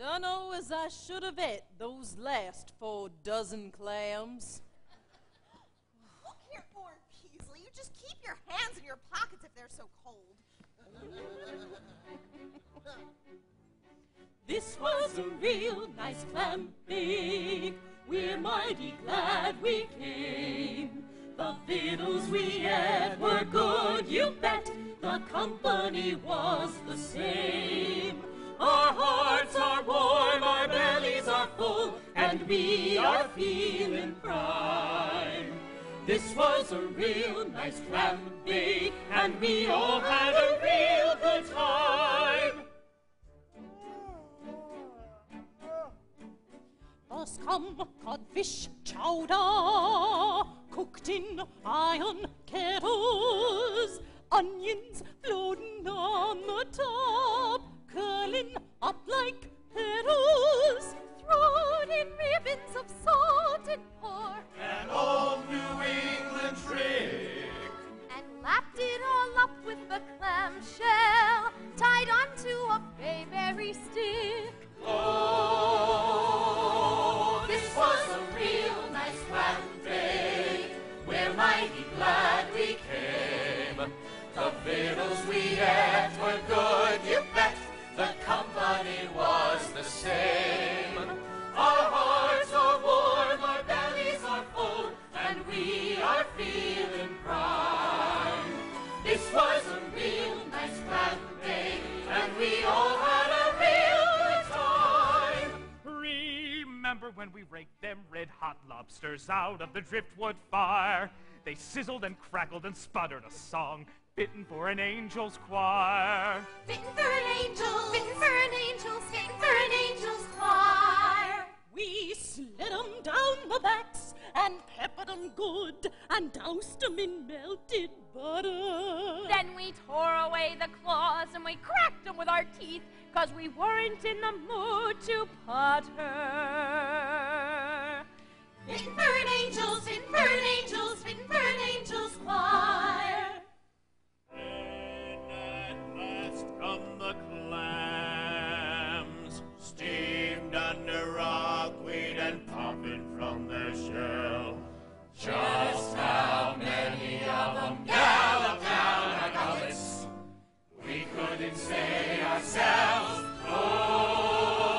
Done as I should have ate those last 4 dozen clams. Look here, Orin Peasley, you just keep your hands in your pockets if they're so cold. This was a real nice clam bake. We're mighty glad we came. The victuals we ate were good, you bet. The company was the same. Our hearts are warm, our bellies are full, and we are feeling prime. This was a real nice clam bake, and we all had a real good time. First come codfish chowder, cooked in iron kettles, onions floating on the top, curling up like petals, thrown in ribbons of salted pork. An old New England trick. And lapped it all up with the clamshell, tied onto a bayberry stick. Oh, this was a real nice clam bake. We're mighty glad we came. The victuals we ate were good, you bet. The company was the same. Our hearts are warm, our bellies are full, and we are feeling prime. This was a real nice clam bake, and we all had a real good time. Remember when we raked them red-hot lobsters out of the driftwood fire? They sizzled and crackled and sputtered a song, bitten for an angel's choir. Bitten for an angel, bitten for an angel, bitten for an angel's choir. We slid them down the backs and peppered them good and doused them in melted butter. Then we tore away the claws and we cracked them with our teeth, 'cause we weren't in the mood to putter. Bitten for an angel, bitten for an angel, bitten for an angel's choir. And at last come the clams, steamed under rockweed and popping from their shell. Just how many of them galloped down our gullets, we couldn't say ourselves. Oh,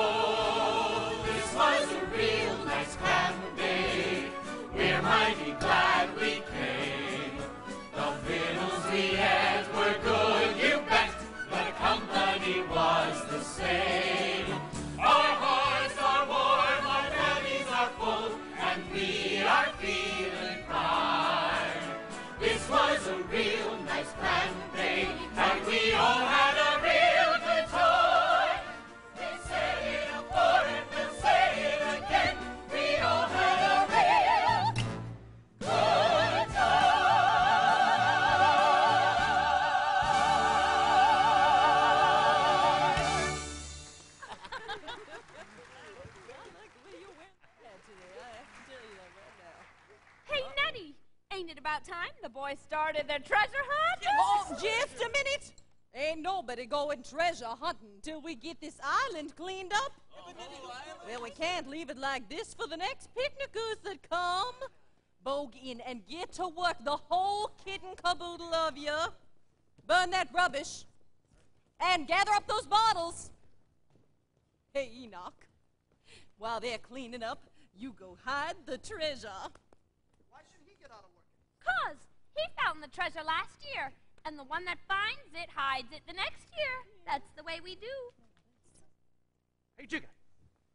this was a real nice clam bake. We're mighty glad we came. The victuals we ate were good, you bet. The company was the same. Our hearts are warm, our bellies are full, and we are feeling prime. This was a real nice clam bake, and we all had a real good time. We said it before and we'll say it again. We all had a real good Hey, Nettie, ain't it about time the boys started their treasure hunt? Oh, just a minute. Ain't nobody going treasure hunting till we get this island cleaned up. Well, we can't leave it like this for the next picnickers that come. Bogue in and get to work, the whole kit and caboodle of you. Burn that rubbish. And gather up those bottles. Hey, Enoch. While they're cleaning up, you go hide the treasure. Why should he get out of work? 'Cause he found the treasure last year, and the one that finds it hides it the next year. That's the way we do. Hey, Jigga,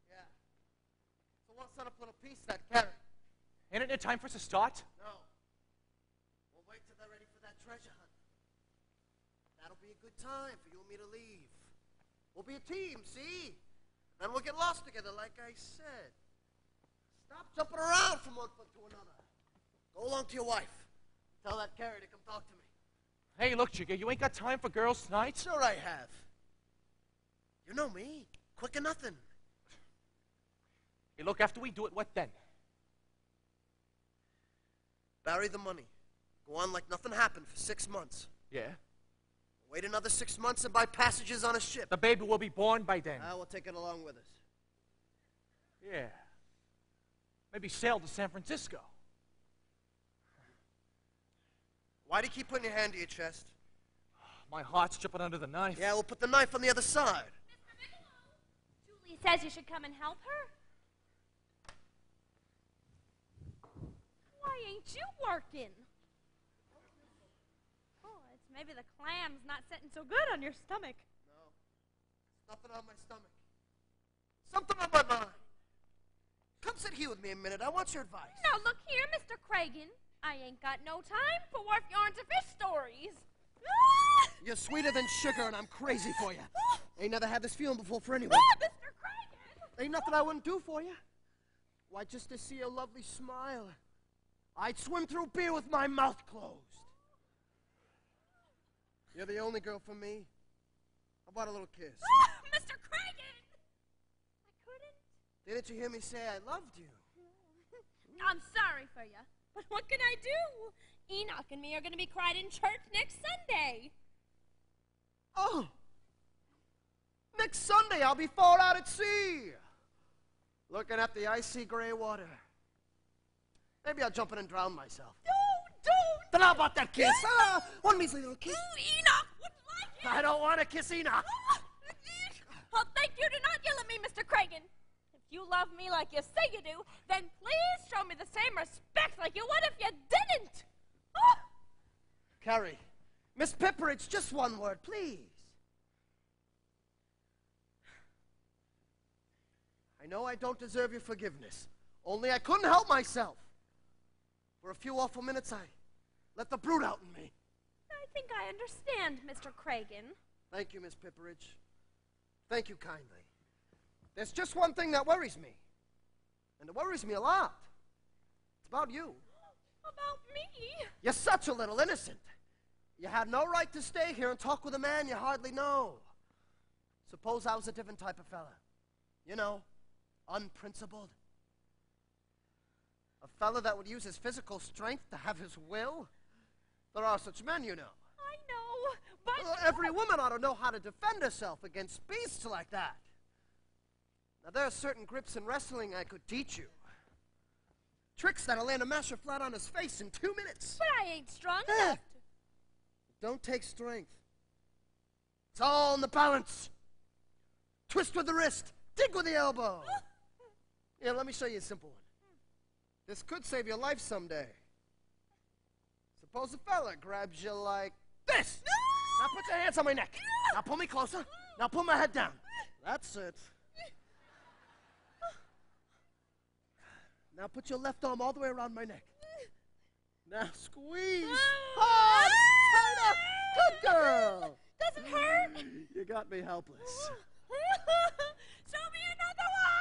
Yeah. So what's on a little piece of that carrot? ain't it time for us to start? No. We'll wait till they're ready for that treasure hunt. That'll be a good time for you and me to leave. We'll be a team, see? Then we'll get lost together, like I said. Stop jumping around from one foot to another. Go along to your wife. Tell that carrot to come talk to me. Hey, look, Jigga, you ain't got time for girls tonight? Sure I have. You know me. Quick or nothing. Hey, look, after we do it, what then? Bury the money. Go on like nothing happened for 6 months. Yeah? Wait another 6 months and buy passages on a ship. The baby will be born by then. We'll take it along with us. Yeah. Maybe sail to San Francisco. Why do you keep putting your hand to your chest? My heart's jumping under the knife. Yeah, we'll put the knife on the other side. Mr. McConnell, Julie says you should come and help her. Why ain't you working? Oh, it's maybe the clam's not sitting so good on your stomach. No, nothing on my stomach. Something on my mind. Come sit here with me a minute. I want your advice. Now, look here, Mr. Cragen. I ain't got no time for wharf yarns or fish stories. You're sweeter than sugar, and I'm crazy for you. Ain't never had this feeling before for anyone. Mr. Cragen! Ain't nothing I wouldn't do for you. Why, just to see your lovely smile, I'd swim through beer with my mouth closed. You're the only girl for me. How about a little kiss? Mr. Cragen! I couldn't. Didn't you hear me say I loved you? I'm sorry for you, but what can I do? Enoch and me are going to be cried in church next Sunday. Oh! Next Sunday I'll be far out at sea, looking at the icy gray water. Maybe I'll jump in and drown myself. Don't! Then how about that kiss? One measly little kiss. Enoch wouldn't like it. I don't want to kiss Enoch. Well, thank you. Do not yell at me, Mr. Cragen. If you love me like you say you do, then please show me the same respect like you would if you didn't. Carrie, Miss Pipper, it's just one word, please. I know I don't deserve your forgiveness. Only I couldn't help myself. For a few awful minutes, I let the brute out in me. I think I understand, Mr. Cragen. Thank you, Miss Pipperidge. Thank you kindly. There's just one thing that worries me. And it worries me a lot. It's about you. About me? You're such a little innocent. You had no right to stay here and talk with a man you hardly know. Suppose I was a different type of fella. You know, unprincipled. A fella that would use his physical strength to have his will. There are such men, you know. I know, but... Well, every woman ought to know how to defend herself against beasts like that. Now, there are certain grips in wrestling I could teach you. Tricks that'll land a masher flat on his face in 2 minutes. But I ain't strong enough to... Don't take strength. It's all in the balance. Twist with the wrist. Dig with the elbow. Yeah, let me show you a simple one. This could save your life someday. Suppose a fella grabs you like this. Now put your hands on my neck. Now pull me closer. Now pull my head down. That's it. Now put your left arm all the way around my neck. Now squeeze. Hard. Tight up. Good girl. Does it hurt? You got me helpless. Show me another one.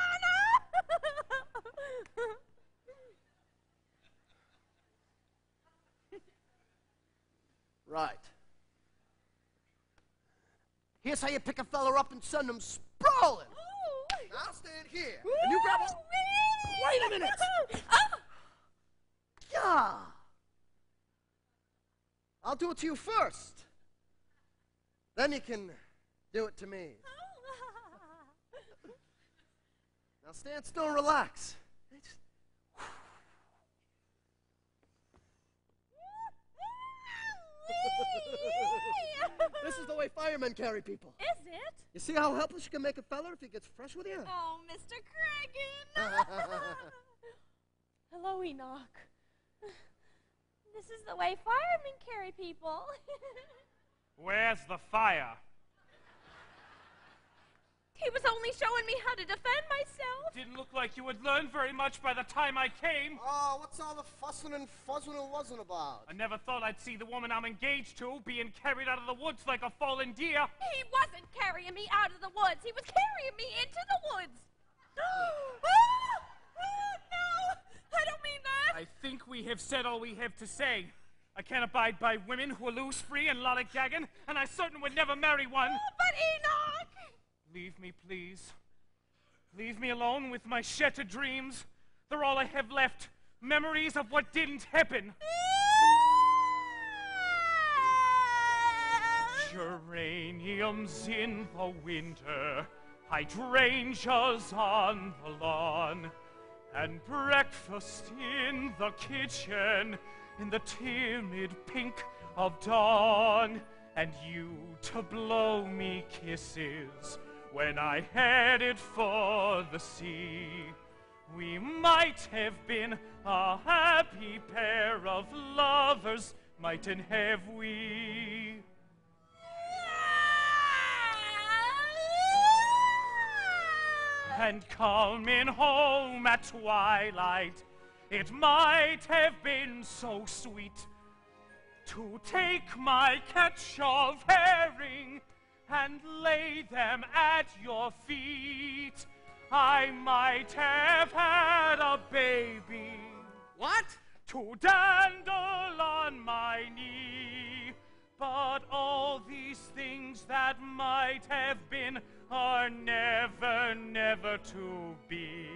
Right. Here's how you pick a fella up and send him sprawling. I'll stand here. And you grab him. Wait a minute. Yeah. I'll do it to you first. Then you can do it to me. Now stand still and relax. This is the way firemen carry people. Is it? You see how helpless you can make a fella if he gets fresh with you? Oh, Mr. Cragen. Hello, Enoch. This is the way firemen carry people. Where's the fire? He was only showing me how to defend myself. Didn't look like you had learned very much by the time I came. Oh, what's all the fussing and fuzzing and wasn't about? I never thought I'd see the woman I'm engaged to being carried out of the woods like a fallen deer. He wasn't carrying me out of the woods. He was carrying me into the woods. No, I don't mean that. I think we have said all we have to say. I can't abide by women who are loose, free, and lollygagging, and I certainly would never marry one. But Enoch! Leave me, please. Leave me alone with my shattered dreams. They're all I have left. Memories of what didn't happen. Geraniums in the winter, hydrangeas on the lawn, and breakfast in the kitchen in the timid pink of dawn, and you to blow me kisses when I headed for the sea. We might have been a happy pair of lovers, mightn't have we? And coming home at twilight, it might have been so sweet to take my catch of herring and lay them at your feet. I might have had a baby. What? To dandle on my knee. But all these things that might have been are never, never to be.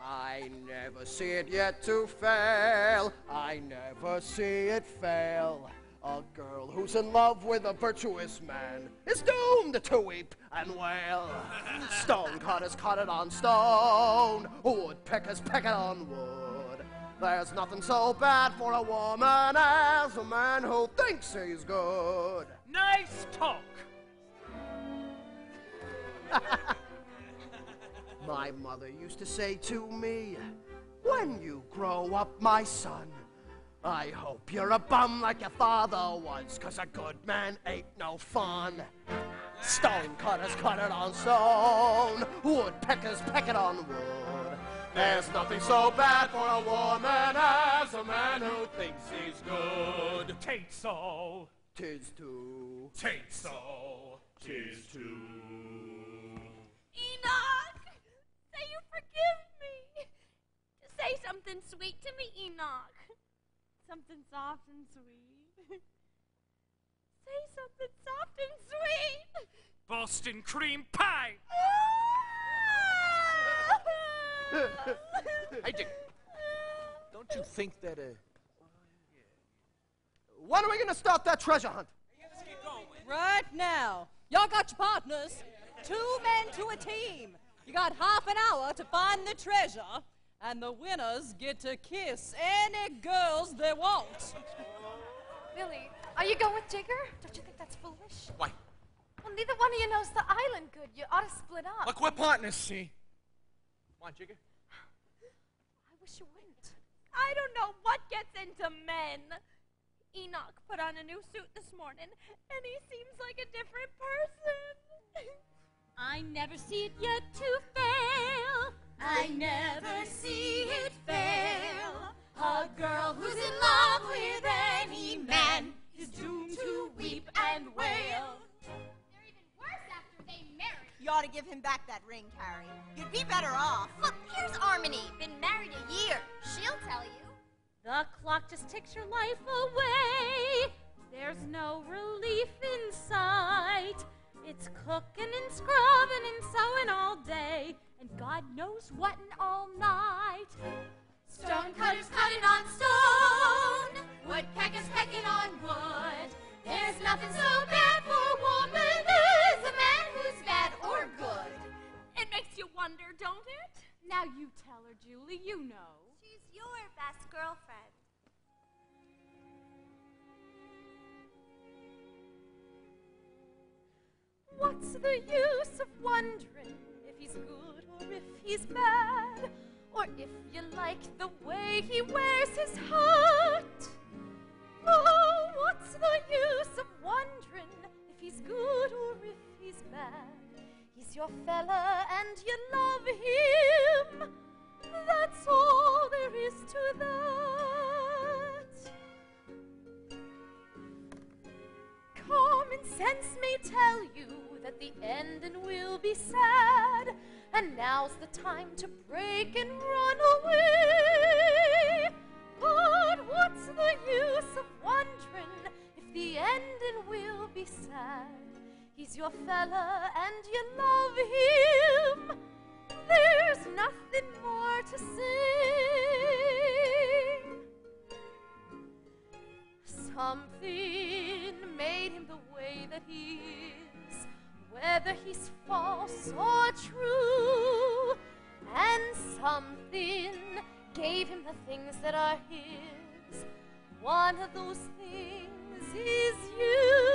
I never see it yet to fail. I never see it fail. A girl who's in love with a virtuous man is doomed to weep and wail. Stone cutters cut it on stone. Woodpeckers peck it on wood. There's nothing so bad for a woman as a man who thinks he's good. Nice talk. My mother used to say to me, when you grow up, my son, I hope you're a bum like your father was, 'cause a good man ain't no fun. Stone cutters cut it on stone, woodpeckers peck it on wood. There's nothing so bad for a woman as a man who thinks he's good. Tain't so. 'Tis too. Tain't so. 'Tis too. Enoch! Say you forgive me. Say something sweet to me, Enoch. Something soft and sweet. Say something soft and sweet. Boston cream pie. Hey, Dick. Don't you think that, When are we gonna start that treasure hunt? Right now. Y'all got your partners. 2 men to a team. You got half an hour to find the treasure, and the winners get to kiss any girls they want. Billy, are you going with Jigger? Don't you think that's foolish? why? Well, neither one of you knows the island good. You ought to split up. Look, we're partners, see? Come on, Jigger. I wish you wouldn't. I don't know what gets into men. Enoch put on a new suit this morning, and he seems like a different person. I never see it yet to fail. I never see it fail. A girl who's in love with any man is doomed to weep and wail. They're even worse after they marry. You ought to give him back that ring, Carrie. You'd be better off. Look, here's Harmony. Been married a year. She'll tell you. The clock just ticks your life away. There's no relief in sight. It's cooking and scrubbing and sewing all day, and God knows what all night. Stone cutters cutting on stone, woodpeckers pecking on wood. There's nothing so bad for a woman as a man who's bad or good. It makes you wonder, don't it? Now you tell her, Julie, you know. She's your best girlfriend. What's the use of wondering if he's good or if he's bad, or if you like the way he wears his hat? Oh, what's the use of wondering if he's good or if he's bad? He's your fella and you love him. That's all there is to that. Common sense may tell you that the ending will be sad, and now's the time to break and run away. But what's the use of wondering if the ending will be sad? He's your fella and you love him. there's nothing more to sing. Something made him the way that he is, whether he's false or true. And something gave him the things that are his. One of those things is you.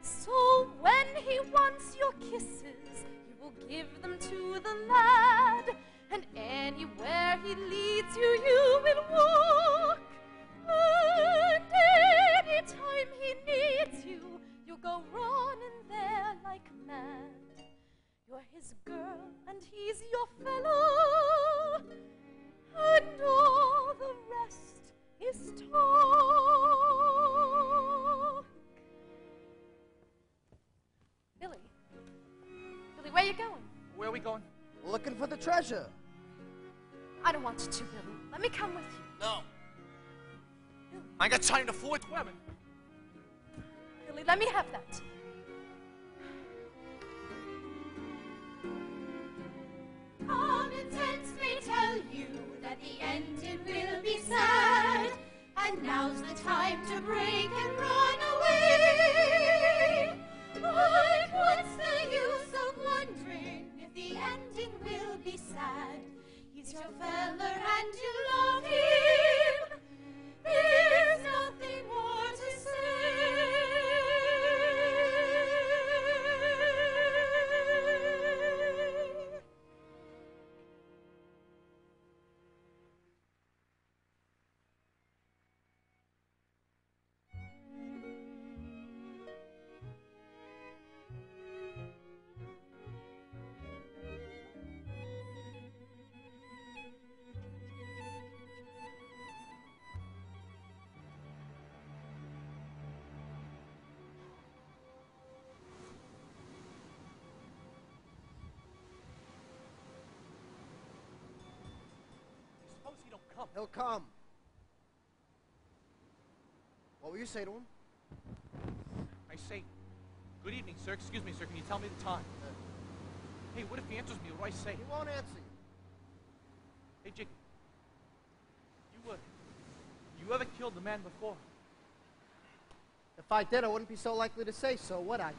So when he wants your kisses, you will give them to the lad. And anywhere he leads you, you will walk. And any time he needs you, you'll go running there like mad. You're his girl, and he's your fellow, and all the rest is talk. Billy, where you going? Where are we going? We're looking for the treasure. I don't want you to, Billy. Let me come with you. No. I ain't got time to fool with women. Billy, let me have that. Common sense may tell you that the ending will be sad, and now's the time to break and run away. But what's the use of wondering if the ending will be sad? He's your feller and you love him. There's nothing more to say. Suppose he don't come. He'll come. What will you say to him? I say, good evening, sir. Excuse me, sir. Can you tell me the time? Hey, what if he answers me? What do I say? He won't answer you. Hey, Jiggy. You ever killed a man before? If I did, I wouldn't be so likely to say so, would I?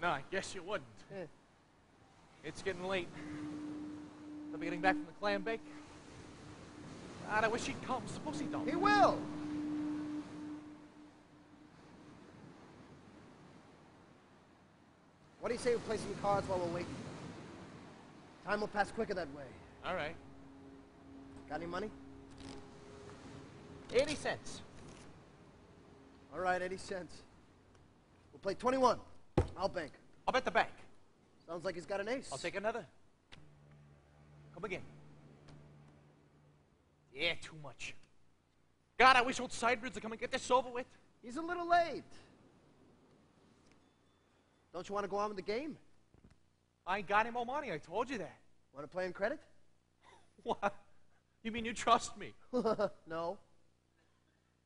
No, I guess you wouldn't. Eh. It's getting late. I'll be getting back from the clam bake. God, I wish he'd come. Suppose he don't. He will. What do you say we play some cards while we're waiting? Time will pass quicker that way. All right. Got any money? 80 cents. All right, 80 cents. We'll play 21. I'll bank. I'll bet the bank. Sounds like he's got an ace. I'll take another. Come again. Yeah, too much. God, I wish old Sidebirds would come and get this over with. He's a little late. Don't you want to go on with the game? I ain't got any more money. I told you that. Want to play in credit? What? You mean you trust me? No.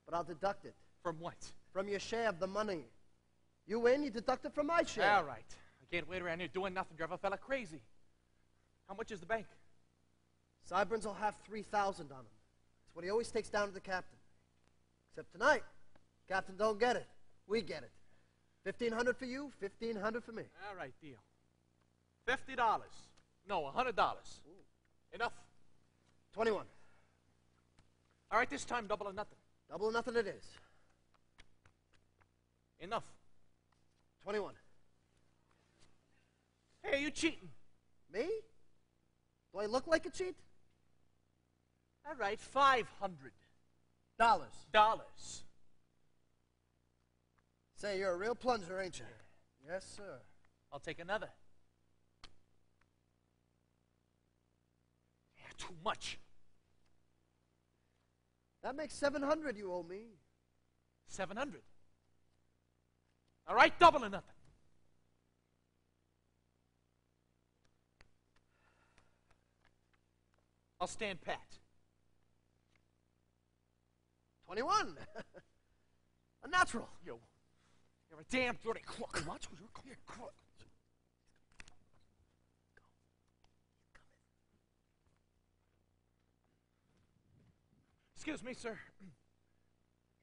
But I'll deduct it. From what? From your share of the money. You win, you deduct it from my share. All right. I can't wait around here doing nothing, drive a fella crazy. How much is the bank? Sideburns will have 3,000 on him. That's what he always takes down to the captain. Except tonight, captain don't get it. We get it. 1,500 for you, 1,500 for me. All right, deal. $50. No, $100. Enough? 21. All right, this time double or nothing. Double or nothing it is. Enough. 21. Hey, you cheating. Me? Do I look like a cheat? All right, $500. Say, you're a real plunger, ain't you? Yes, sir. I'll take another. Yeah, too much. That makes 700 you owe me. 700. All right, double or nothing. I'll stand pat. 21. A natural. You're a damn dirty crook. What? You're a crook. Excuse me, sir.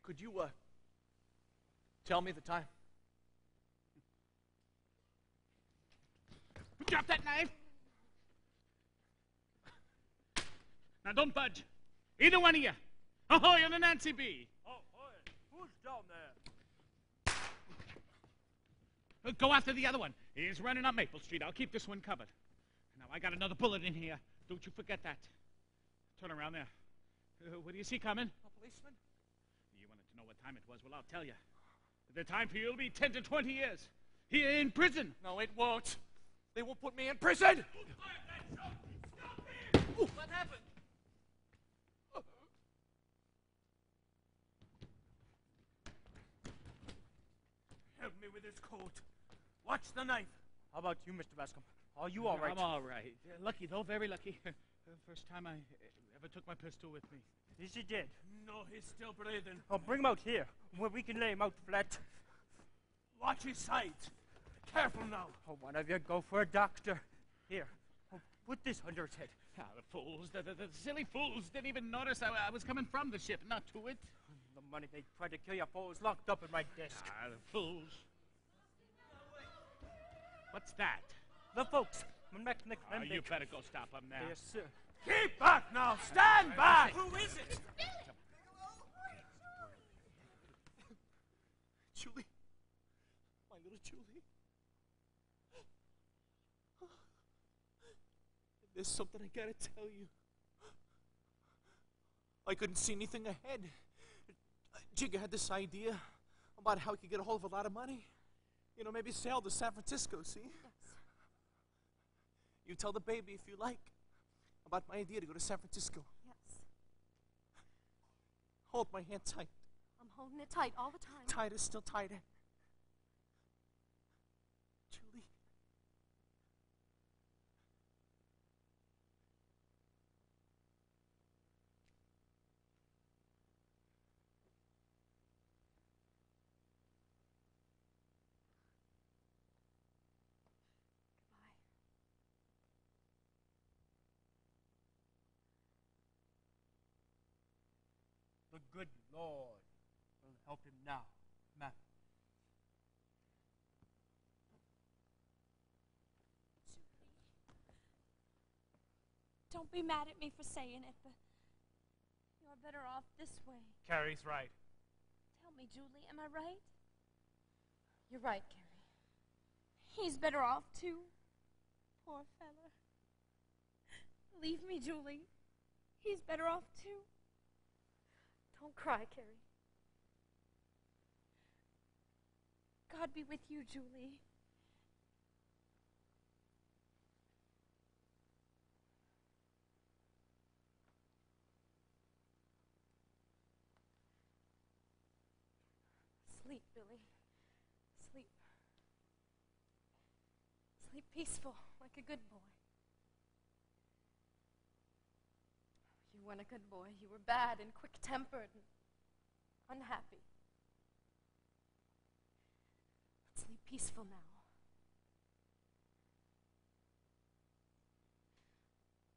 Could you, tell me the time? Drop that knife! Now don't budge. Either one of you. Ahoy on the Nancy B. Ahoy! Who's down there? Go after the other one. He's running up Maple Street. I'll keep this one covered. Now, I got another bullet in here. Don't you forget that. Turn around there. What do you see coming? A policeman? You wanted to know what time it was? Well, I'll tell you. The time for you will be 10 to 20 years. Here in prison. No, it won't. They won't put me in prison! Who fired that shot? Stop it! Ooh, what happened? Help me with this coat. Watch the knife. How about you, Mr. Bascom? Are you all right? I'm all right. Lucky, though, very lucky. First time I ever took my pistol with me. Is he dead? No, he's still breathing. Oh, bring him out here, where we can lay him out flat. Watch his sides. Careful now. Oh, one of you go for a doctor. Here, put this under his head. Ah, the fools, the silly fools didn't even notice I was coming from the ship, not to it. The money they tried to kill you for is locked up in my desk. Ah, the fools. What's that? The folks. You better go stop them now. Yes, sir. Keep back now. Stand back. Who is it? Julie. My little Julie. There's something I gotta tell you. I couldn't see anything ahead. Jigga had this idea about how he could get a hold of a lot of money. You know, maybe sail to San Francisco, see? Yes. You tell the baby if you like about my idea to go to San Francisco. Yes. Hold my hand tight. I'm holding it tight all the time. Tighter, still tighter. Julie. The good Lord will help him now, ma'am. Don't be mad at me for saying it, but you're better off this way. Carrie's right. Tell me, Julie, am I right? You're right, Carrie. He's better off, too. Poor fella. Leave me, Julie. He's better off, too. Don't cry, Carrie. God be with you, Julie. Sleep, Billy. Sleep. Sleep peaceful, like a good boy. You weren't a good boy. You were bad and quick-tempered and unhappy. But sleep peaceful now.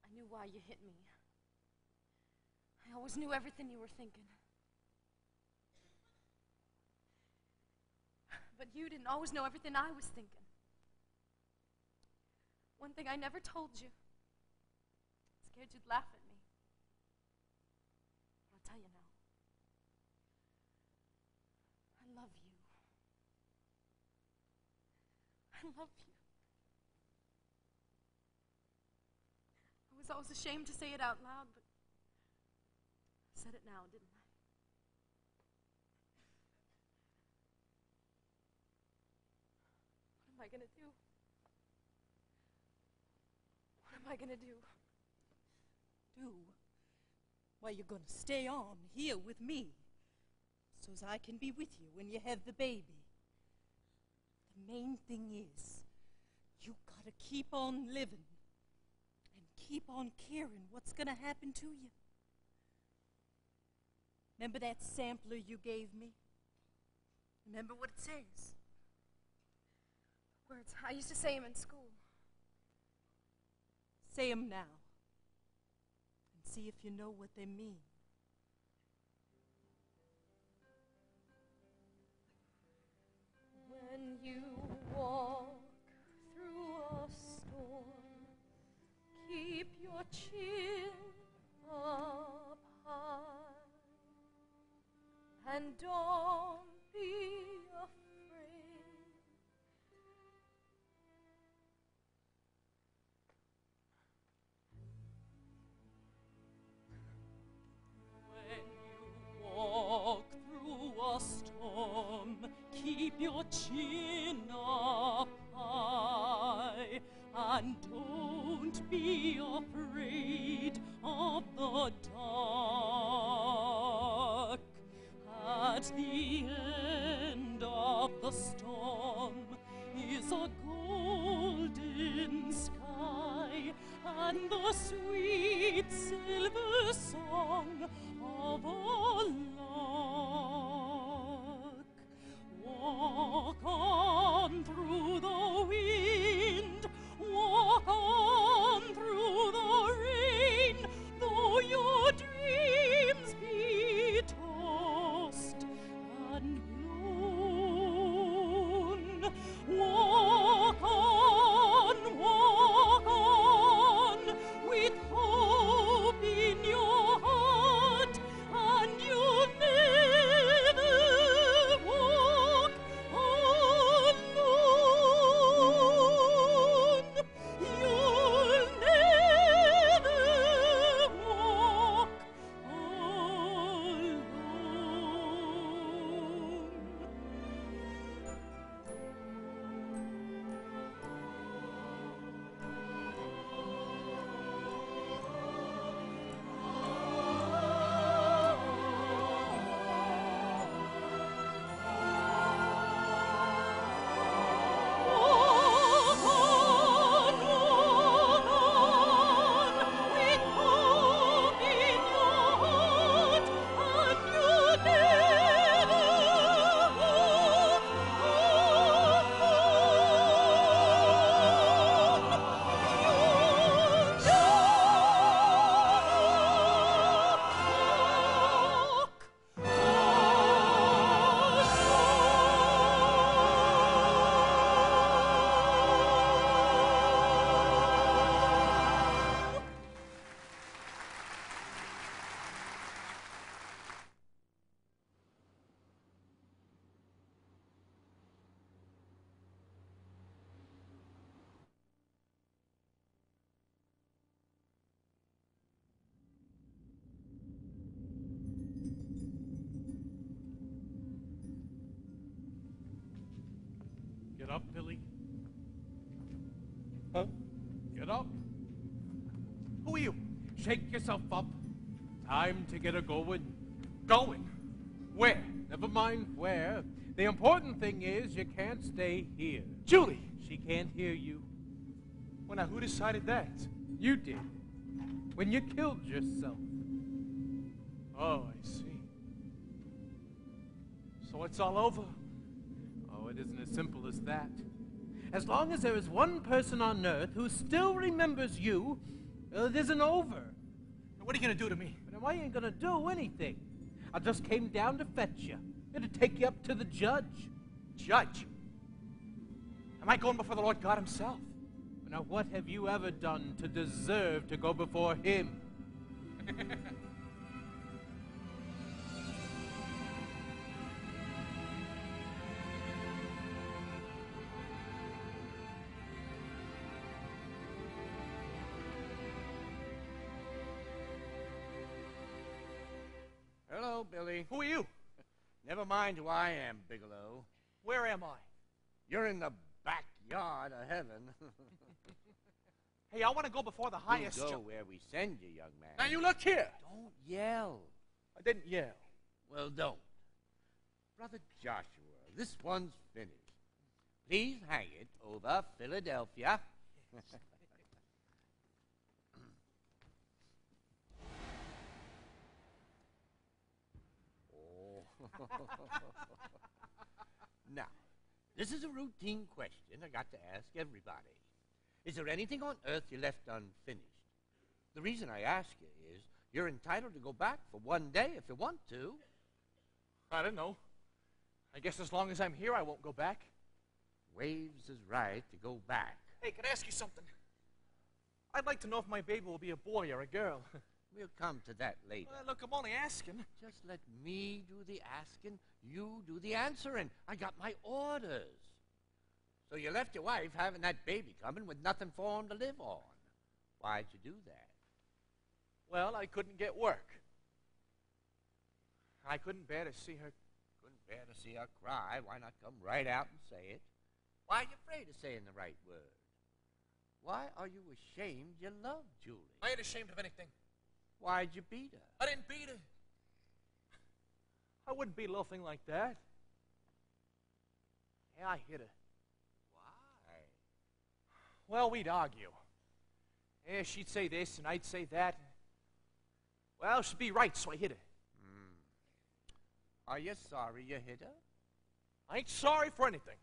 I knew why you hit me. I always knew everything you were thinking. But you didn't always know everything I was thinking. One thing I never told you. Scared you'd laugh at me. But I'll tell you now. I love you. I love you. I was always ashamed to say it out loud, but I said it now, didn't I? What am I going to do? What am I going to do? Do? Why, you're going to stay on here with me so's I can be with you when you have the baby. The main thing is you got to keep on living and keep on caring what's going to happen to you. Remember that sampler you gave me? Remember what it says? Words. I used to say them in school. Say them now and see if you know what they mean. keep your chin up high, and don't be afraid. When you walk through a storm, keep your chin up high, and don't be afraid of the dark. At the end of the storm is a golden sky and the sweet silver song of a lark. Walk on through the wind, walk on through the rain, though your dreams be tossed and blown. Walk on, with hope in your heart, and you'll never walk alone. You'll never walk alone. Get up, Billy. Huh? Get up. Who are you? Shake yourself up. Time to get a going. Going? Where? Never mind where. The important thing is you can't stay here. Julie! She can't hear you. Well, now, who decided that? You did. When you killed yourself. Oh, I see. So it's all over? Oh, it isn't as simple as that. As long as there is one person on Earth who still remembers you, it isn't over. What are you going to do to me? But I ain't going to do anything. I just came down to fetch you. To take you up to the judge. Judge? Am I going before the Lord God himself? Now, what have you ever done to deserve to go before him? Hello, Billy. Who are you? Never mind who I am, Bigelow. Where am I? You're in the backyard of heaven. Hey, I want to go before the highest. You go where we send you, young man. Now you look here. Don't yell. I didn't yell. Well, don't. Brother Joshua, this one's finished. Please hang it over Philadelphia. Now, this is a routine question I got to ask everybody. Is there anything on earth you left unfinished? The reason I ask you is you're entitled to go back for one day if you want to. I don't know. I guess as long as I'm here, I won't go back. Waves is right to go back. Hey, can I ask you something? I'd like to know if my baby will be a boy or a girl. We'll come to that later. Well, look, I'm only asking. Just let me do the asking, you do the answering. I got my orders. So you left your wife having that baby coming with nothing for him to live on. Why'd you do that? Well, I couldn't get work. I couldn't bear to see her. Couldn't bear to see her cry. Why not come right out and say it? Why are you afraid of saying the right word? Why are you ashamed you love Julie? I ain't ashamed of anything. Why'd you beat her? I didn't beat her. I wouldn't beat a little thing like that. Yeah, I hit her. Why? Well, we'd argue. Yeah, she'd say this and I'd say that. Well, she'd be right, so I hit her. Are you sorry you hit her? I ain't sorry for anything.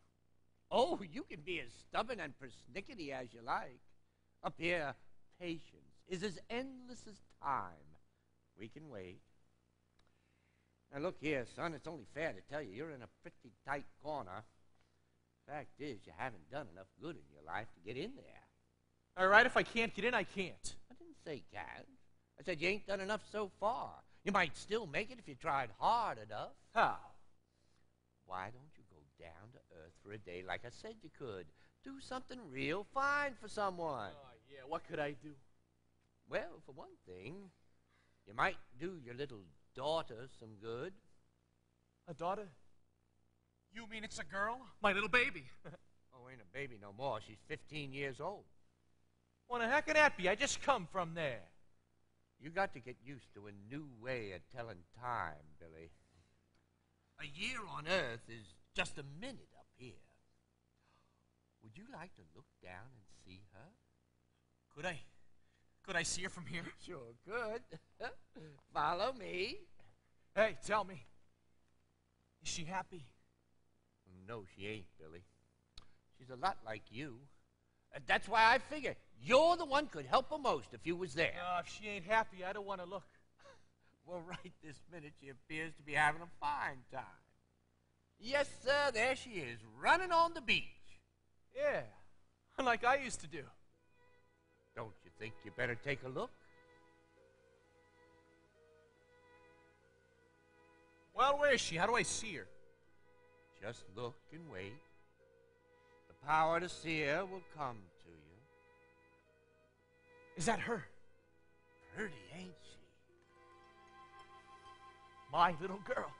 Oh, you can be as stubborn and persnickety as you like. Up here, patience is as endless as time. We can wait. Now, look here, son, it's only fair to tell you you're in a pretty tight corner. Fact is, you haven't done enough good in your life to get in there. All right, if I can't get in, I can't. I didn't say can't. I said you ain't done enough so far. You might still make it if you tried hard enough. How? Why don't you go down to earth for a day like I said you could? Do something real fine for someone. Oh, yeah, what could I do? Well, for one thing, you might do your little daughter some good. A daughter? You mean it's a girl? My little baby. Oh, ain't a baby no more. She's 15 years old. What the heck can that be? I just come from there. You got to get used to a new way of telling time, Billy. A year on Earth is just a minute up here. Would you like to look down and see her? Could I? Could I see her from here? Sure could. Follow me. Hey, tell me. Is she happy? No, she ain't, Billy. She's a lot like you. That's why I figure you're the one could help her most if you was there. If she ain't happy, I don't want to look. Well, right this minute, she appears to be having a fine time. Yes, sir, there she is, running on the beach. Yeah, like I used to do. Don't you think you better take a look? Well, where is she? How do I see her? Just look and wait. The power to see her will come to you. Is that her? Pretty, ain't she? My little girl.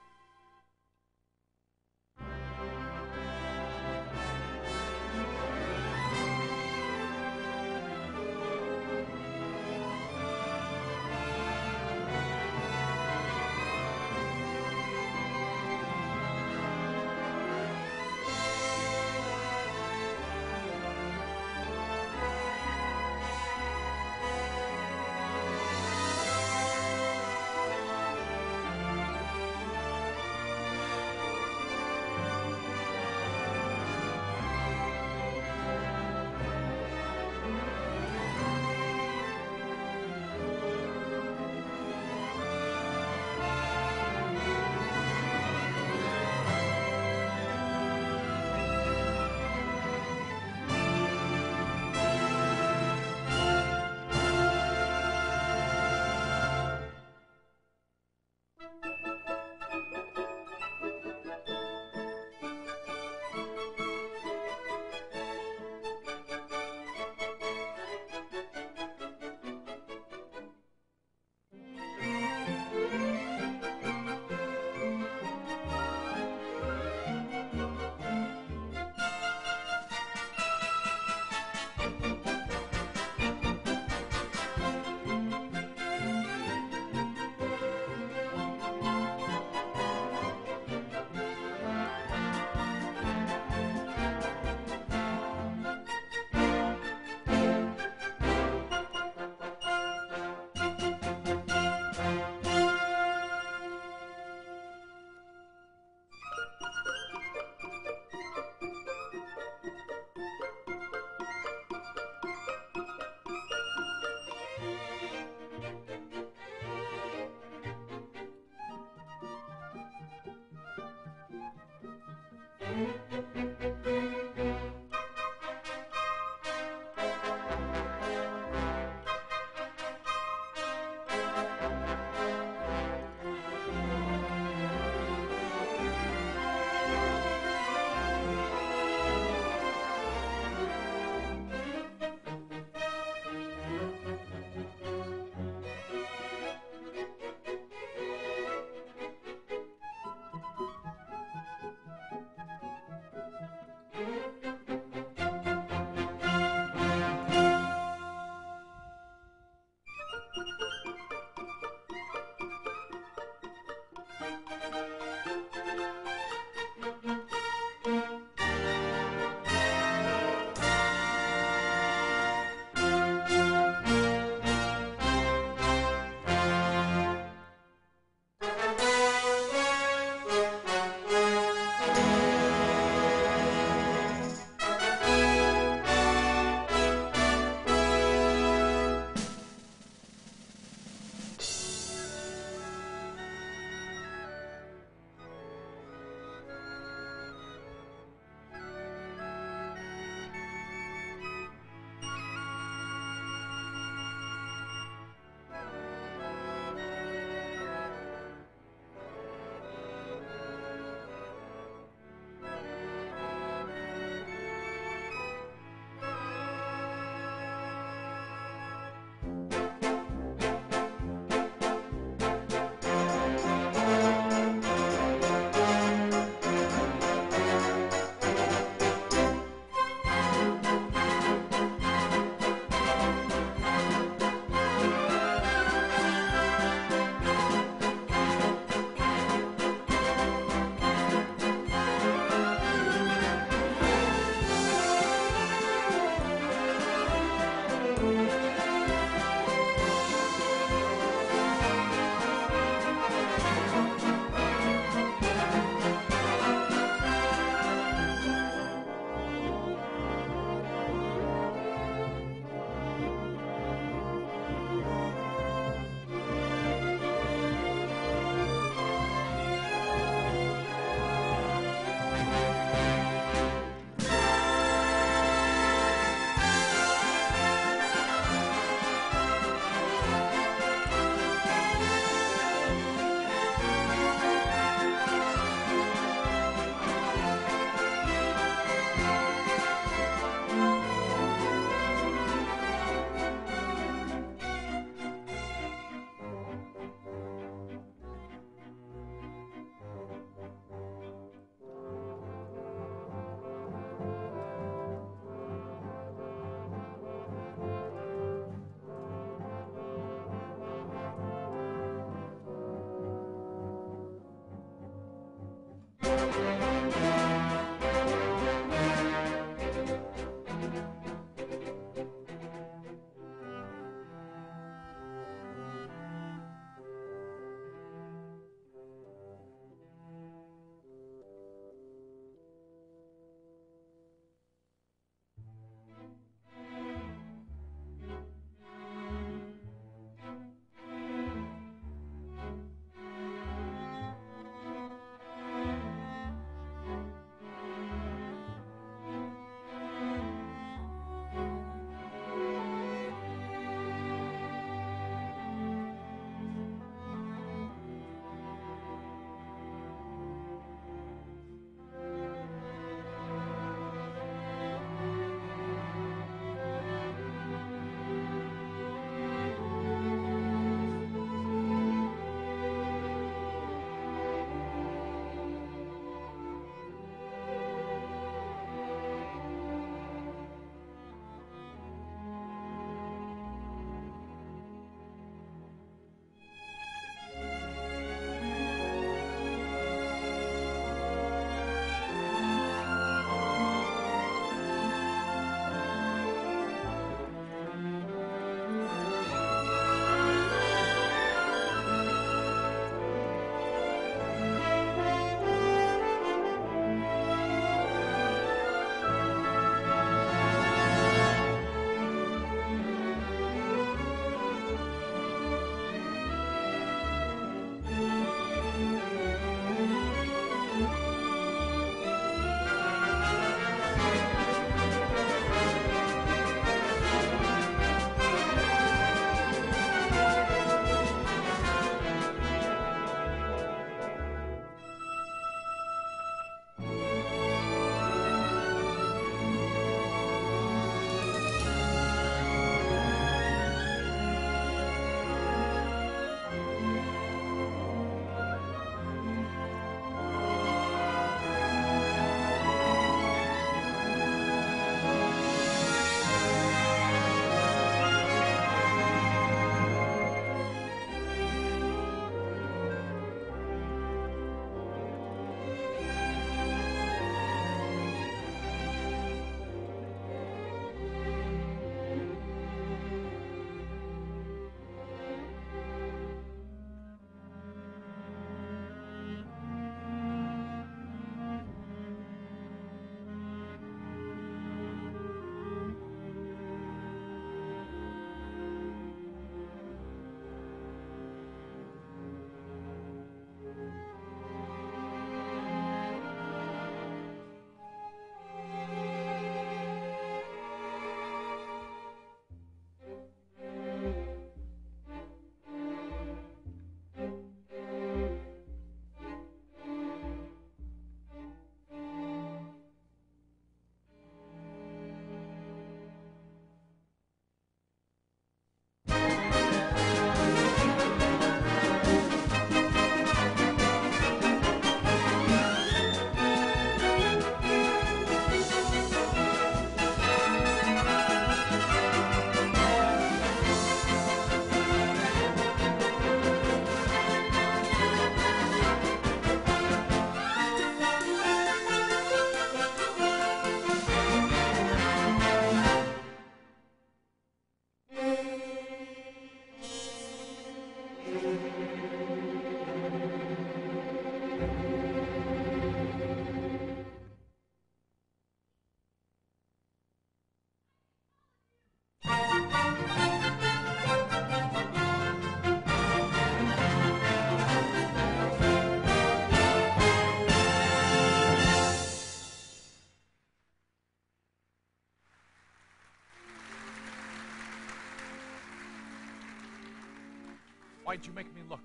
Why'd you make me look?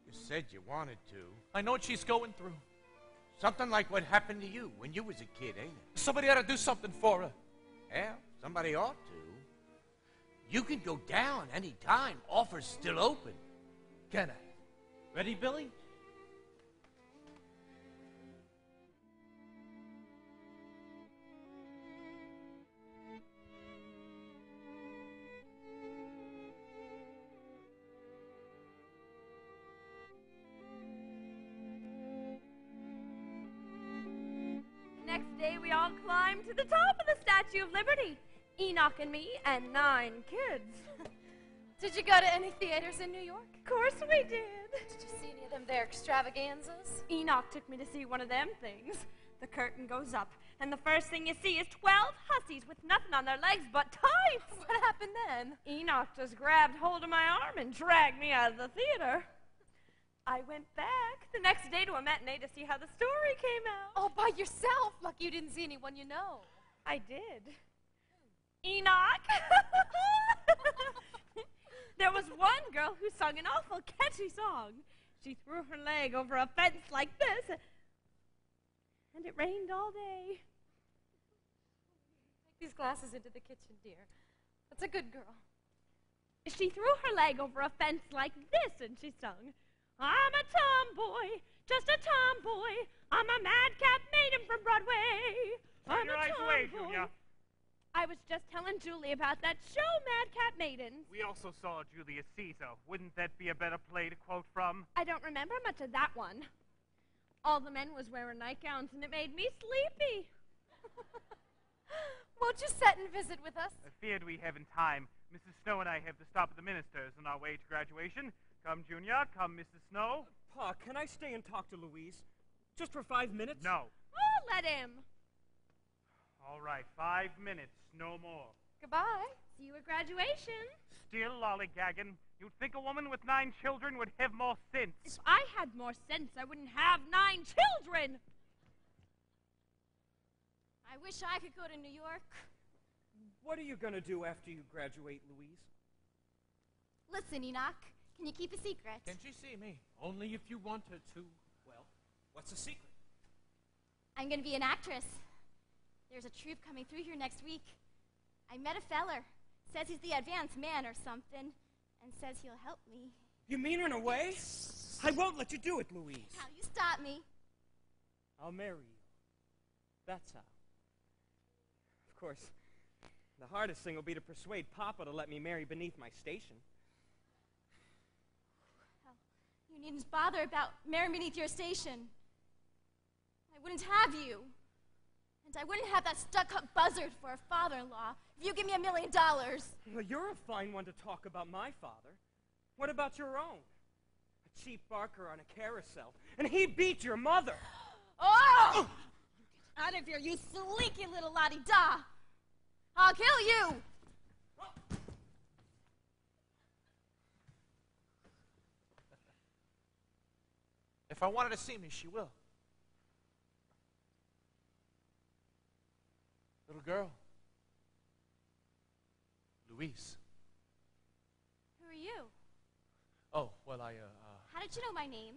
You said you wanted to. I know what she's going through. Something like what happened to you when you was a kid, ain't it? Somebody ought to do something for her. Yeah, somebody ought to. You can go down any time. Offer's still open. Can I? Ready, Billy? Next day, we all climbed to the top of the Statue of Liberty. Enoch and me and 9 kids. Did you go to any theaters in New York? Of course we did. Did you see any of them there extravaganzas? Enoch took me to see one of them things. The curtain goes up, and the first thing you see is 12 hussies with nothing on their legs but tights. What happened then? Enoch just grabbed hold of my arm and dragged me out of the theater. I went back the next day to a matinee to see how the story came out. Oh, by yourself. Lucky you didn't see anyone you know. I did. Enoch. There was one girl who sung an awful catchy song. She threw her leg over a fence like this, and it rained all day. Take these glasses into the kitchen, dear. That's a good girl. She threw her leg over a fence like this, and she sung, I'm a tomboy, just a tomboy. I'm a madcap maiden from Broadway. I'm Your a eyes away, tomboy. Junior. I was just telling Julie about that show, Madcap Maidens. We also saw Julius Caesar. Wouldn't that be a better play to quote from? I don't remember much of that one. All the men was wearing nightgowns, and it made me sleepy. Won't you sit and visit with us? I feared we haven't time. Mrs. Snow and I have to stop at the minister's on our way to graduation. Come, Junior. Come, Mrs. Snow. Pa, can I stay and talk to Louise? Just for 5 minutes? No. Oh, let him. All right, 5 minutes, no more. Goodbye. See you at graduation. Still lollygagging. You'd think a woman with 9 children would have more sense. If I had more sense, I wouldn't have 9 children. I wish I could go to New York. What are you going to do after you graduate, Louise? Listen, Enoch, can you keep a secret? Can she see me? Only if you want her to. Well, what's the secret? I'm going to be an actress. There's a troupe coming through here next week. I met a feller. Says he's the advanced man or something, and says he'll help me. You mean run away? I won't let you do it, Louise. How you stop me? I'll marry you. That's how. Of course, the hardest thing will be to persuade Papa to let me marry beneath my station. Well, you needn't bother about marrying beneath your station. I wouldn't have you. And I wouldn't have that stuck-up buzzard for a father-in-law if you give me $1 million. Well, you're a fine one to talk about my father. What about your own? A cheap barker on a carousel. And he beat your mother. Oh! Out of here, you sleeky little la-di-da! I'll kill you! If I want her to see me, she will. Little girl. Louise. Who are you? Oh, well, How did you know my name?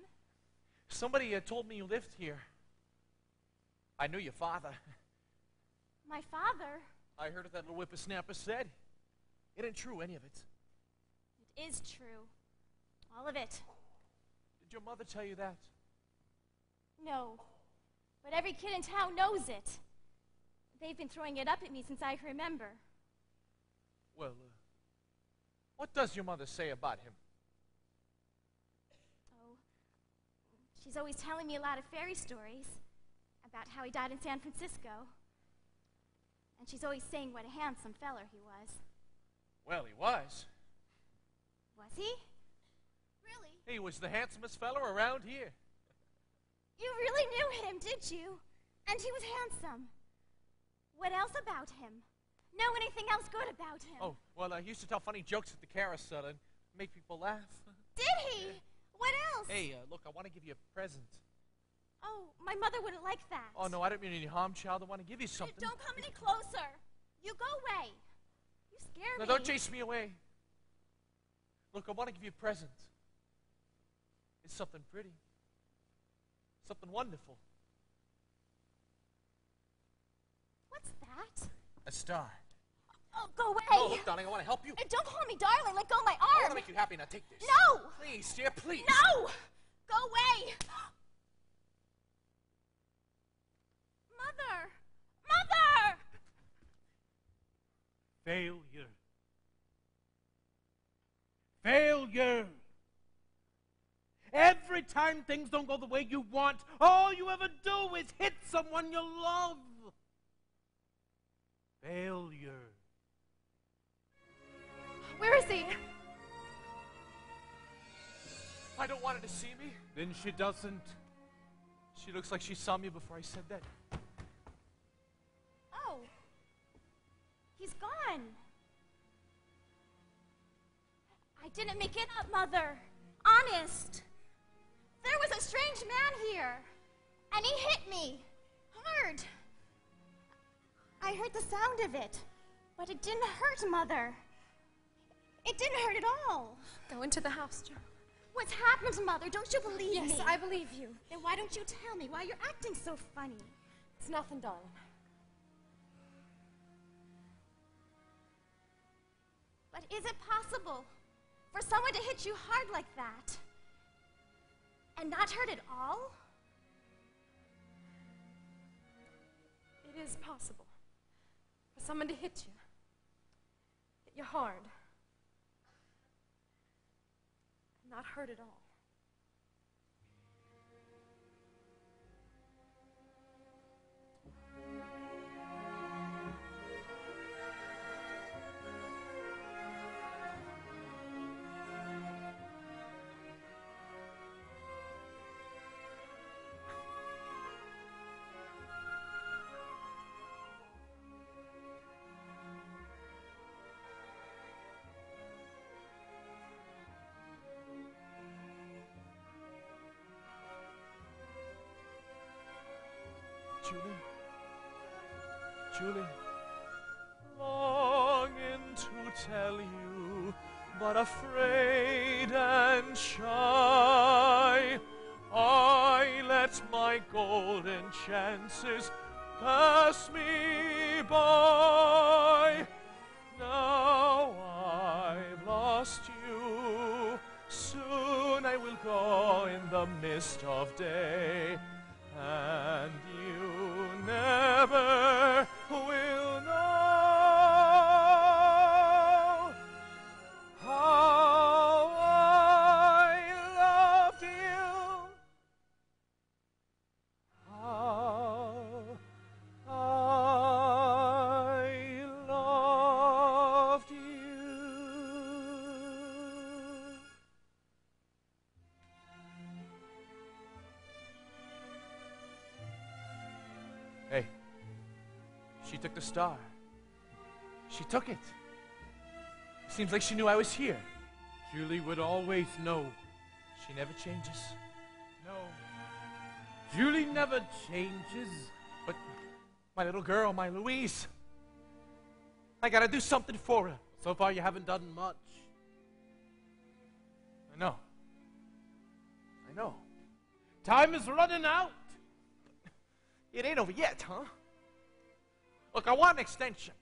somebody told me you lived here. I knew your father. My father? I heard what that little whippersnapper said. It ain't true, any of it. It is true. All of it. Did your mother tell you that? No. But every kid in town knows it. They've been throwing it up at me since I can remember. Well, what does your mother say about him? Oh, she's always telling me a lot of fairy stories about how he died in San Francisco. And she's always saying what a handsome feller he was. Well, he was. Was he? Really? He was the handsomest feller around here. You really knew him, did you? And he was handsome. What else about him? Know anything else good about him? Oh, well, he used to tell funny jokes at the carousel and make people laugh. Did he? What else? Hey, look, I want to give you a present. Oh, my mother wouldn't like that. Oh, no, I don't mean any harm, child. I want to give you something. Don't come any closer. You go away. You scare No, me. don't chase me away. Look, I want to give you a present. It's something pretty. Something wonderful. What's that? A star. Oh, go away! No, look, darling, I want to help you. Don't call me darling. Let go of my I want arm. to make you happy. Now take this. No! Please, dear, please. No! Go away! Mother! Mother! Failure. Failure. Every time things don't go the way you want, all you ever do is hit someone you love. Failure. Where is he? I don't want her to see me. Then she doesn't. She looks like she saw me before I said that. Oh. He's gone. I didn't make it up, Mother. Honest. There was a strange man here, and he hit me. Hard. I heard the sound of it, but it didn't hurt, Mother. It didn't hurt at all. Go into the house, Joe. What's happened, Mother? Don't you believe me? Yes, I believe you. Then why don't you tell me why you're acting so funny? It's nothing, darling. But is it possible for someone to hit you hard like that and not hurt at all? It is possible for someone to hit you hard, and not hurt at all. Julie. Longing to tell you, but afraid and shy, I let my golden chances pass me by. Now I've lost you, soon I will go in the mist of day, and you never will know how I loved you, how I loved you. Hey, she took the star. She took it. Seems like she knew I was here. Julie would always know. She never changes. No. Julie never changes. But my little girl, my Louise, I gotta do something for her. So far you haven't done much. I know. I know. Time is running out. It ain't over yet, huh? Look, I want an extension.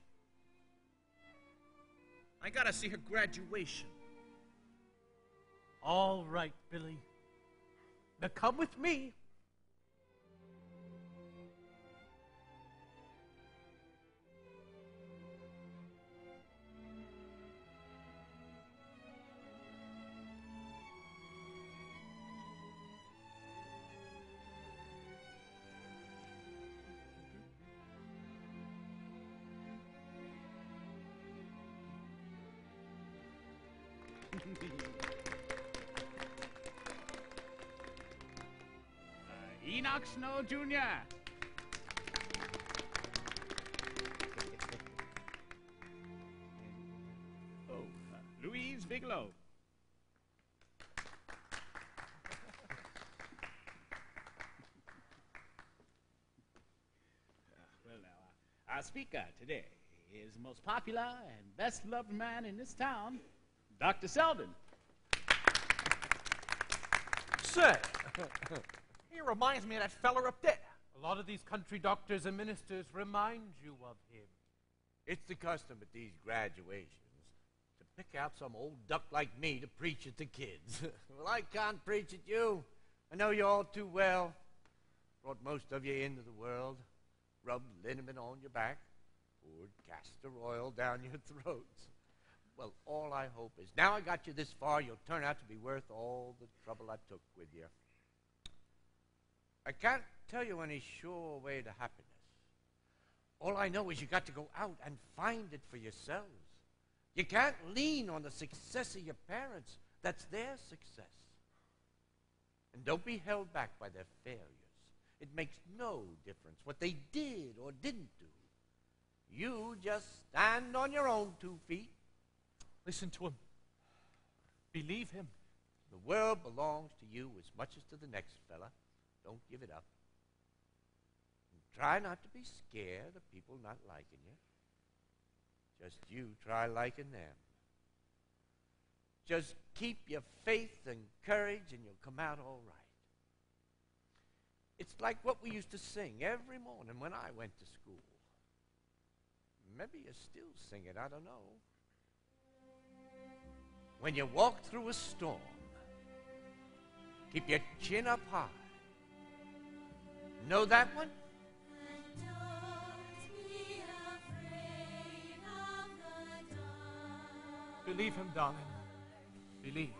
I gotta see her graduation. All right, Billy. Now come with me. Enoch Snow Jr. Louise Bigelow. Well, now, our speaker today is the most popular and best-loved man in this town, Dr. Selden. say? He reminds me of that fella up there. A lot of these country doctors and ministers remind you of him. It's the custom at these graduations to pick out some old duck like me to preach at the kids. Well, I can't preach at you. I know you all too well. Brought most of you into the world, rubbed liniment on your back, poured castor oil down your throats. Well, all I hope is now I got you this far, you'll turn out to be worth all the trouble I took with you. I can't tell you any sure way to happiness. All I know is you got to go out and find it for yourselves. You can't lean on the success of your parents. That's their success. And don't be held back by their failures. It makes no difference what they did or didn't do. You just stand on your own 2 feet. Listen to him. Believe him. The world belongs to you as much as to the next fella. Don't give it up. And try not to be scared of people not liking you. Just you try liking them. Just keep your faith and courage and you'll come out all right. It's like what we used to sing every morning when I went to school. Maybe you still sing it, I don't know. When you walk through a storm, keep your chin up high. Know that one? Believe him, darling. Believe.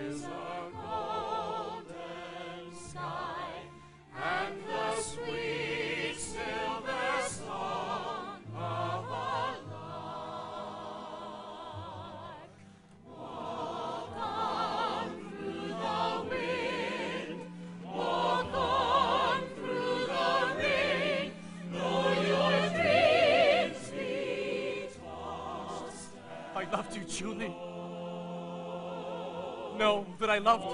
Is a golden sky and the sweet silver song of a lark. Walk on through the wind, walk on through the rain, though your dreams be tossed. I loved you, Julie. Know that I loved you.